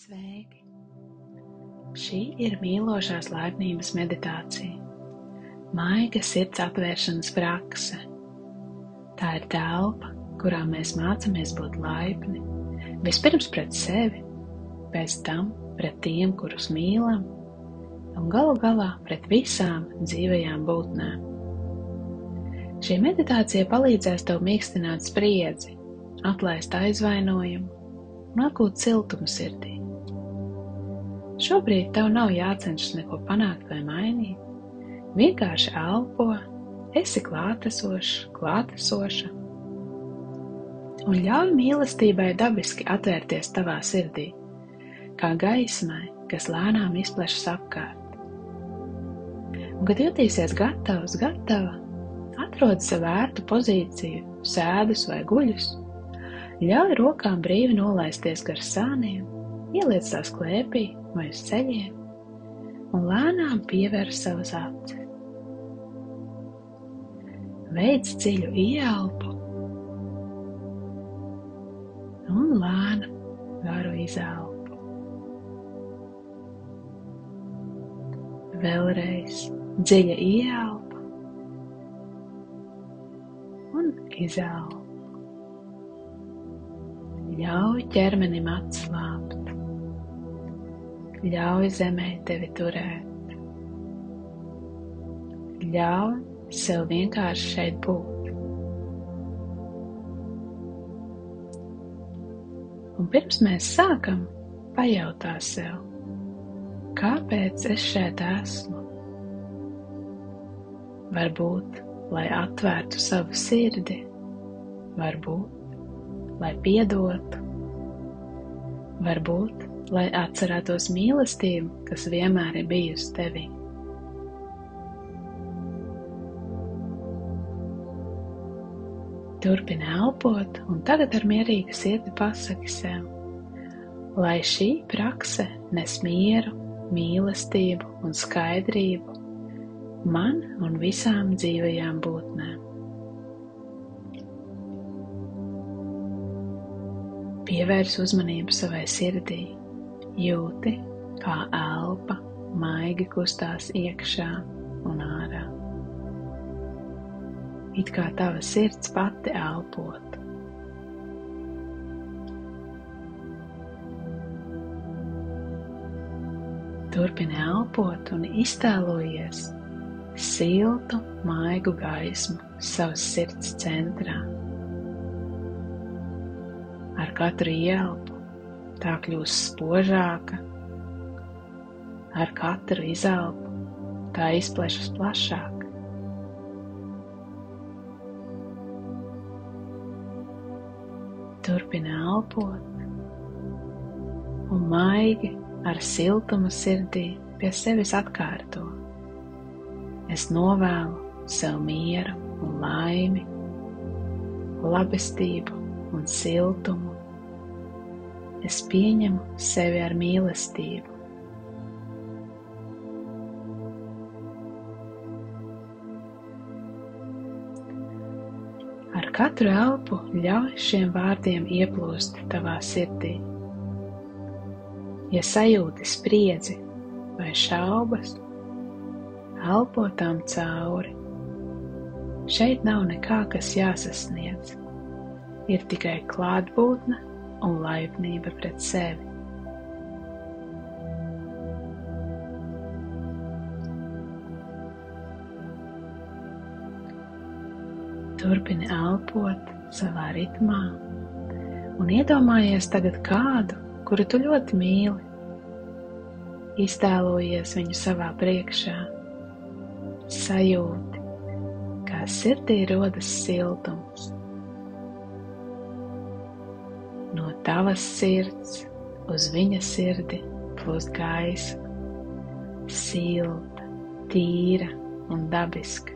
Sveiki! Šī ir mīlošās laipnības meditācija, maiga sirds atvēršanas prakse. Tā ir telpa, kurā mēs mācāmies būt laipni, vispirms pret sevi, pēc tam pret tiem, kurus mīlam, un galu galā pret visām dzīvajām būtnēm. Šī meditācija palīdzēs tev mīkstināt spriedzi, atlaist aizvainojumu un atgūt siltumu sirdī. Šobrīd tev nav jācenšas neko panākt vai mainīt. Vienkārši elpo, esi klātesoša un ļauj mīlestībai dabiski atvērties tavā sirdī, kā gaismai, kas lēnām izplešas apkārt. Un, kad jutīsies gatava, atrod sev ērtu pozīciju, sēdus vai guļus, ļauj rokām brīvi nolaisties gar sāniem, ieliec tās klēpī vai uz ceļiem un lēnām piever savas acis. Veic dziļu ieelpu un lēnu garu izelpu. Vēlreiz dziļa ieelpa un izelpa. Ļauj ķermenim atslābt. Ļauj zemē tevi turēt. Ļauj sev vienkārši šeit būt. Un pirms mēs sākam, pajautā sev, kāpēc es šeit esmu? Varbūt, lai atvērtu savu sirdi, varbūt, lai piedotu, varbūt, lai atcerētos mīlestību, kas vienmēr ir bijusi tevī. Turpini elpot, un tagad ar mierīgu sirdi pasaki sev, lai šī prakse nes mieru, mīlestību un skaidrību man un visām dzīvajām būtnēm. Pievērs uzmanību savai sirdī, jūti, kā elpa maigi kustās iekšā un ārā. It kā tava sirds pati elpotu. Turpini elpot un iztēlojies siltu, maigu gaismu savas sirds centrā. Ar katru ieelpu tā kļūst spožāka, ar katru izelpu tā izplešas plašāk. Turpini elpot un maigi ar siltumu sirdī pie sevis atkārto. Es novēlu sev mieru un laimi, labestību un siltumu. Es pieņemu sevi ar mīlestību. Ar katru elpu ļauj šiem vārdiem ieplūst tavā sirdī. Ja sajūti spriedzi vai šaubas, elpo tām cauri. Šeit nav nekā, kas jāsasniedz. Ir tikai klātbūtne un laipnība pret sevi. Turpini elpot savā ritmā un iedomājies tagad kādu, kuru tu ļoti mīli. Iztēlojies viņu savā priekšā. Sajūti, kā sirdī rodas siltums. No tavas sirds uz viņa sirdi plūst gaisa, silta, tīra un dabiska.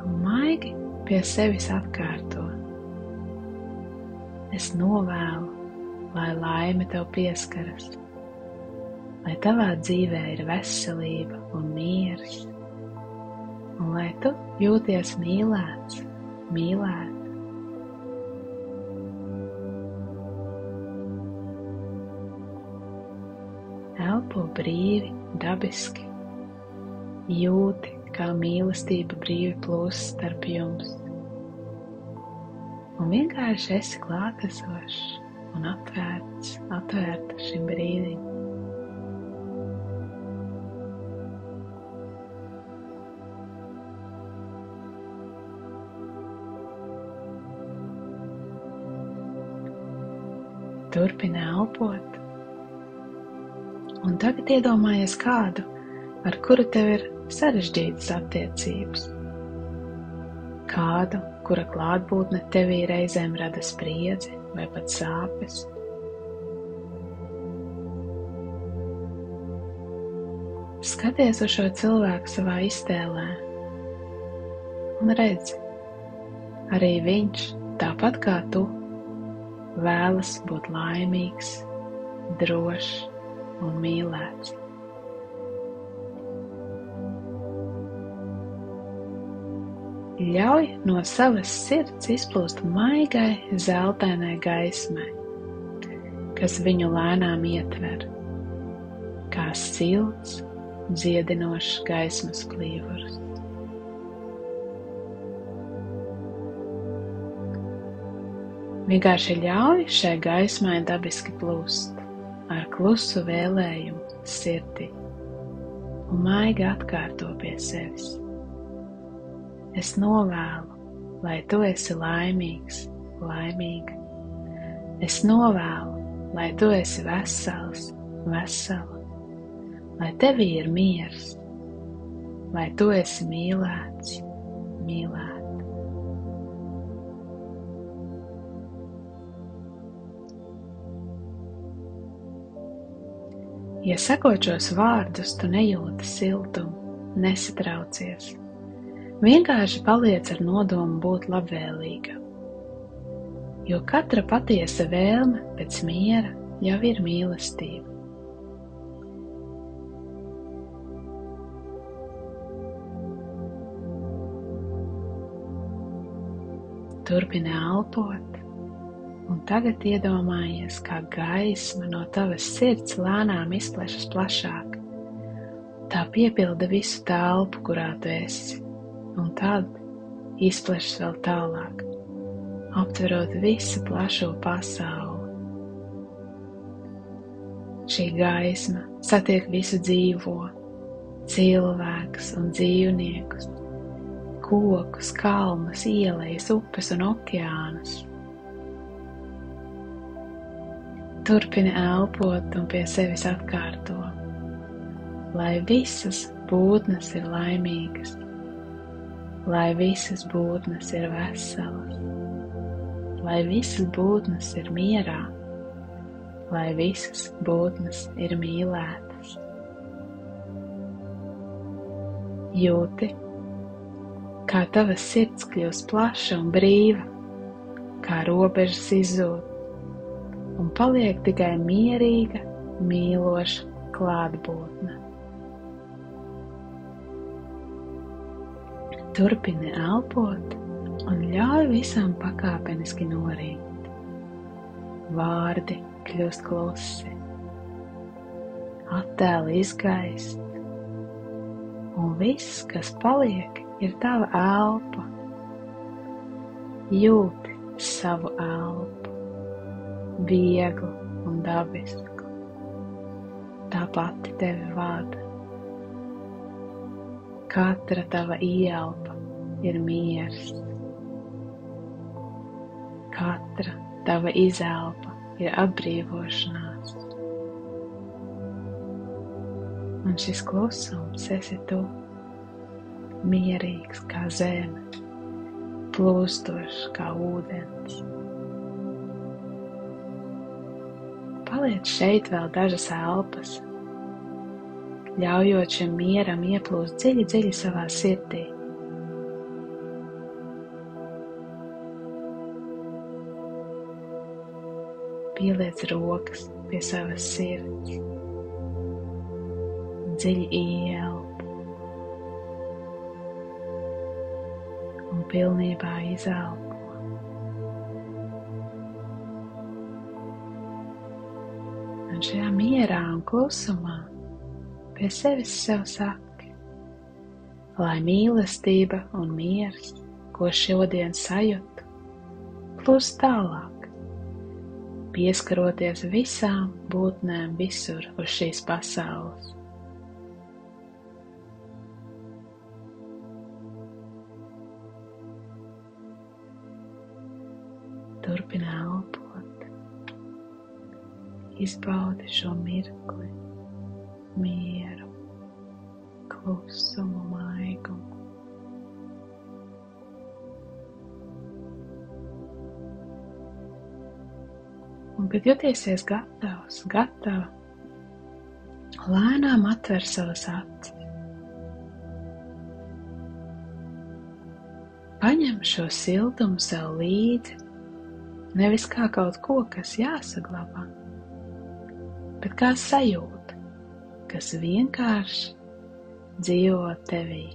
Un maigi pie sevis atkārto. Es novēlu, lai laime tev pieskaras, lai tavā dzīvē ir veselība un miers, un lai tu jūties mīlēts, mīlēta. elpo brīvi, dabiski. Jūti, kā mīlestība brīvi plūst starp jums. Un vienkārši esi klātesošs un atvērta šim brīdim. Turpini elpot, un tagad iedomājies kādu, ar kuru tev ir sarežģītas attiecības. Kādu, kura klātbūtne tevī reizēm rada spriedzi vai pat sāpes. Skaties uz šo cilvēku savā iztēlē un redzi, arī viņš, tāpat kā tu, vēlas būt laimīgs, drošs un mīlēts. Ļauj no savas sirds izplūst maigai, zeltainai gaismai, kas viņu lēnām ietver, kā silts, dziedinošs gaismas klīvurs. Vienkārši ļauj šai gaismai dabiski plūst, ar klusu vēlējumu sirdī, un maigi atkārto pie sevis. Es novēlu, lai tu esi laimīgs, laimīga. Es novēlu, lai tu esi vesels, vesela, lai tevī ir miers, lai tu esi mīlēts, mīlēta. Ja sakot šos vārdus, tu nejūti siltumu, nesatraucies. Vienkārši paliec ar nodomu būt labvēlīga. Jo katra patiesa vēlme pēc miera jau ir mīlestība. Turpini elpot. Un tagad iedomājies, kā gaisma no tavas sirds lēnām izplešas plašāk. Tā piepilda visu telpu, kurā tu esi, un tad izplešas vēl tālāk, aptverot visu plašo pasauli. Šī gaisma satiek visu dzīvo, cilvēkus un dzīvniekus, kokus, kalnus, ielejas, upes un okeānus. Turpini elpot un pie sevis atkārto, lai visas būtnes ir laimīgas, lai visas būtnes ir veselas, lai visas būtnes ir mierā, lai visas būtnes ir mīlētas. Jūti, kā tava sirds kļūst plaša un brīva, kā robežas izzūd, un paliek tikai mierīga, mīloša klātbūtne. Turpini elpot un ļauj visam pakāpeniski norīt. Vārdi kļūst klusi, attēli izgaist, un viss, kas paliek, ir tava elpa. Jūti savu elpu. Vieglu un dabisku. Tā pati tevi vada. Katra tava ieelpa ir miers. Katra tava izelpa ir atbrīvošanās. Un šis klusums esi tu, mierīgs kā zeme, plūstošs kā ūdens. Paliec šeit vēl dažas elpas, ļaujot šim mieram ieplūst dziļi, dziļi savā sirdī. Pieliec rokas pie savas sirds, dziļi ieelpo un pilnībā izelpo. Un šajā mierā un klusumā pie sevis sev saki, lai mīlestība un miers, ko šodien sajūtu, plūst tālāk, pieskaroties visām būtnēm visur uz šīs pasaules. Turpini elpot, izbaudi šo mirkli, mieru, klusumu, maigumu. Un, kad jūtiesies gatavs, gatava, lēnām atver savas acis. Paņem šo siltumu sev līdzi, nevis kā kaut ko, kas jāsaglabā, bet kā sajūta, kas vienkārši dzīvo tevī.